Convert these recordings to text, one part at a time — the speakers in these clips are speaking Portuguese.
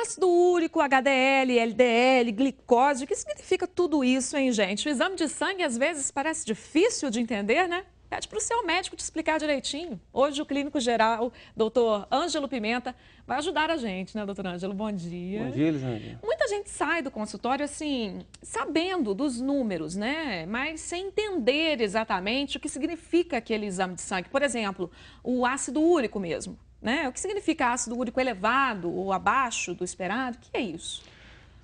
Ácido úrico, HDL, LDL, glicose, o que significa tudo isso, hein, gente? O exame de sangue às vezes parece difícil de entender, né? Pede para o seu médico te explicar direitinho. Hoje o clínico geral, doutor Ângelo Pimenta, vai ajudar a gente, né, doutor Ângelo? Bom dia. Bom dia, Elisângela. Muita gente sai do consultório, assim, sabendo dos números, né? Mas sem entender exatamente o que significa aquele exame de sangue. Por exemplo, o ácido úrico mesmo, né? O que significa ácido úrico elevado ou abaixo do esperado? O que é isso?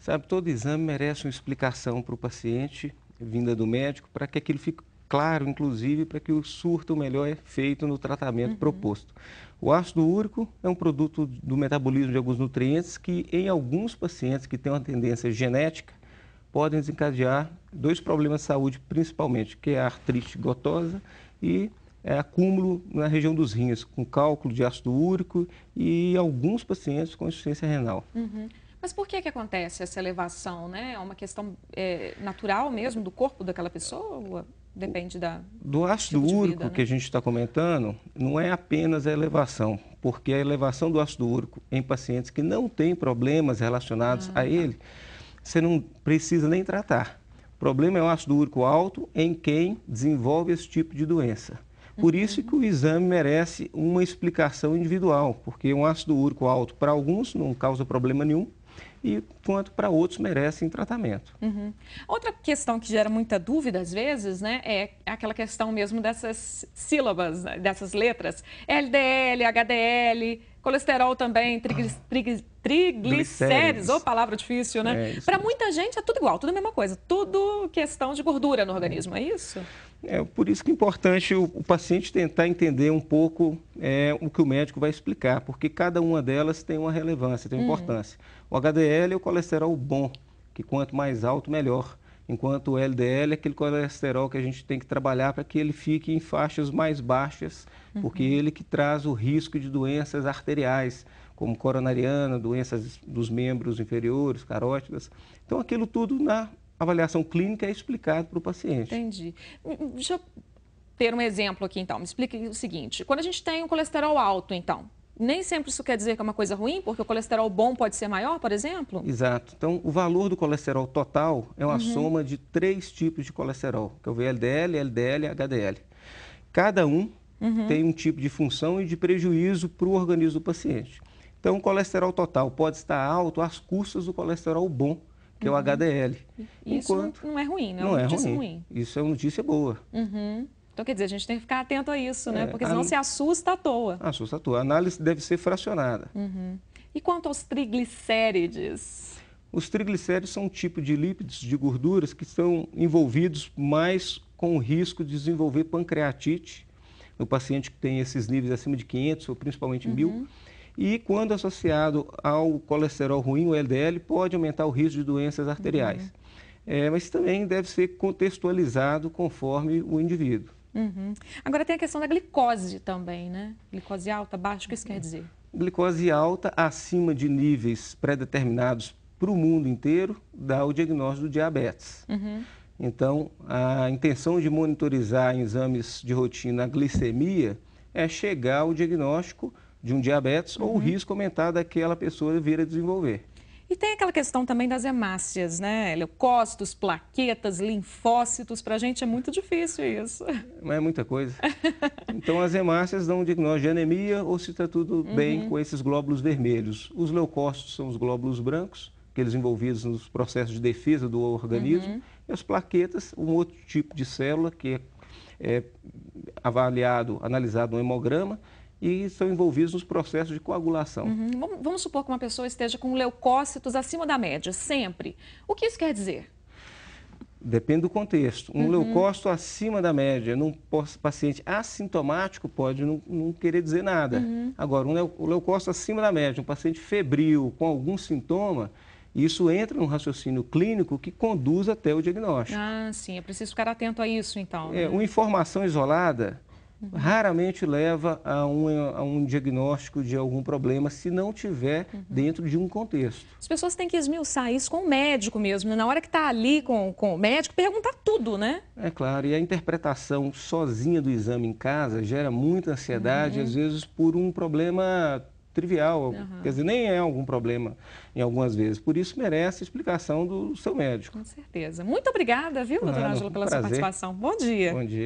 Sabe, todo exame merece uma explicação para o paciente, vinda do médico, para que aquilo fique claro, inclusive, para que o surto melhor é feito no tratamento proposto. O ácido úrico é um produto do metabolismo de alguns nutrientes que, em alguns pacientes que têm uma tendência genética, podem desencadear dois problemas de saúde, principalmente, que é a artrite gotosa e acúmulo na região dos rins, com cálculo de ácido úrico e alguns pacientes com insuficiência renal. Mas por que acontece essa elevação, né? É uma questão natural mesmo do corpo daquela pessoa? Ou depende Do ácido tipo de úrico vida, que né? a gente está comentando, não é apenas a elevação, porque a elevação do ácido úrico em pacientes que não têm problemas relacionados a ele, você não precisa nem tratar. O problema é o ácido úrico alto em quem desenvolve esse tipo de doença. Por isso que o exame merece uma explicação individual, porque um ácido úrico alto para alguns não causa problema nenhum, e quanto para outros merecem tratamento. Outra questão que gera muita dúvida às vezes, né, é aquela questão mesmo dessas sílabas, né, dessas letras. LDL, HDL, colesterol também, triglicéridos, ou palavra difícil, né? É isso Para mesmo. muita gente é tudo igual, tudo a mesma coisa, tudo questão de gordura no organismo, é isso? É por isso que é importante o paciente tentar entender um pouco o que o médico vai explicar, porque cada uma delas tem uma relevância, tem uma importância. O HDL é o colesterol bom, que quanto mais alto, melhor. Enquanto o LDL é aquele colesterol que a gente tem que trabalhar para que ele fique em faixas mais baixas, porque ele que traz o risco de doenças arteriais, como coronariana, doenças dos membros inferiores, carótidas. Então, aquilo tudo na avaliação clínica é explicado para o paciente. Entendi. Deixa eu ter um exemplo aqui, então. Me explique o seguinte. Quando a gente tem um colesterol alto, então, nem sempre isso quer dizer que é uma coisa ruim, porque o colesterol bom pode ser maior, por exemplo? Exato. Então, o valor do colesterol total é uma soma de 3 tipos de colesterol, que é o VLDL, LDL e HDL. Cada um tem um tipo de função e de prejuízo para o organismo do paciente. Então, o colesterol total pode estar alto às custas do colesterol bom, que é o HDL. Isso não é ruim, não é Não uma é notícia ruim. ruim. Isso é uma notícia boa. Então, quer dizer, a gente tem que ficar atento a isso, né? Porque senão se assusta à toa. A análise deve ser fracionada. E quanto aos triglicérides? Os triglicéridos são um tipo de lípidos, de gorduras, que estão envolvidos mais com o risco de desenvolver pancreatite no paciente que tem esses níveis acima de 500 ou principalmente 1000. E quando associado ao colesterol ruim, o LDL, pode aumentar o risco de doenças arteriais. Mas também deve ser contextualizado conforme o indivíduo. Agora tem a questão da glicose também, né? Glicose alta, baixa, o que isso quer dizer? Glicose alta acima de níveis pré-determinados para o mundo inteiro dá o diagnóstico do diabetes. Então, a intenção de monitorizar em exames de rotina a glicemia é chegar ao diagnóstico de um diabetes ou o risco aumentado daquela pessoa vir a desenvolver. E tem aquela questão também das hemácias, né? Leucócitos, plaquetas, linfócitos. Para a gente é muito difícil isso. Não é muita coisa. Então, as hemácias dão um diagnóstico de anemia ou se está tudo bem com esses glóbulos vermelhos. Os leucócitos são os glóbulos brancos, aqueles envolvidos nos processos de defesa do organismo. E as plaquetas, um outro tipo de célula que é analisado no hemograma, e são envolvidos nos processos de coagulação. Vamos supor que uma pessoa esteja com leucócitos acima da média, sempre. O que isso quer dizer? Depende do contexto. Um leucócito acima da média num paciente assintomático pode não querer dizer nada. Agora, um leucócito acima da média, um paciente febril com algum sintoma, isso entra num raciocínio clínico que conduz até o diagnóstico. Ah, sim, é preciso ficar atento a isso, então. Né? Uma informação isolada raramente leva a um diagnóstico de algum problema se não tiver dentro de um contexto. As pessoas têm que esmiuçar isso com o médico mesmo, né? Na hora que está ali com o médico, perguntar tudo, né? É claro, e a interpretação sozinha do exame em casa gera muita ansiedade, às vezes por um problema trivial, quer dizer, nem é algum problema em algumas vezes. Por isso merece explicação do seu médico. Com certeza. Muito obrigada, viu, doutora Ângela, pela sua participação. Bom dia. Bom dia.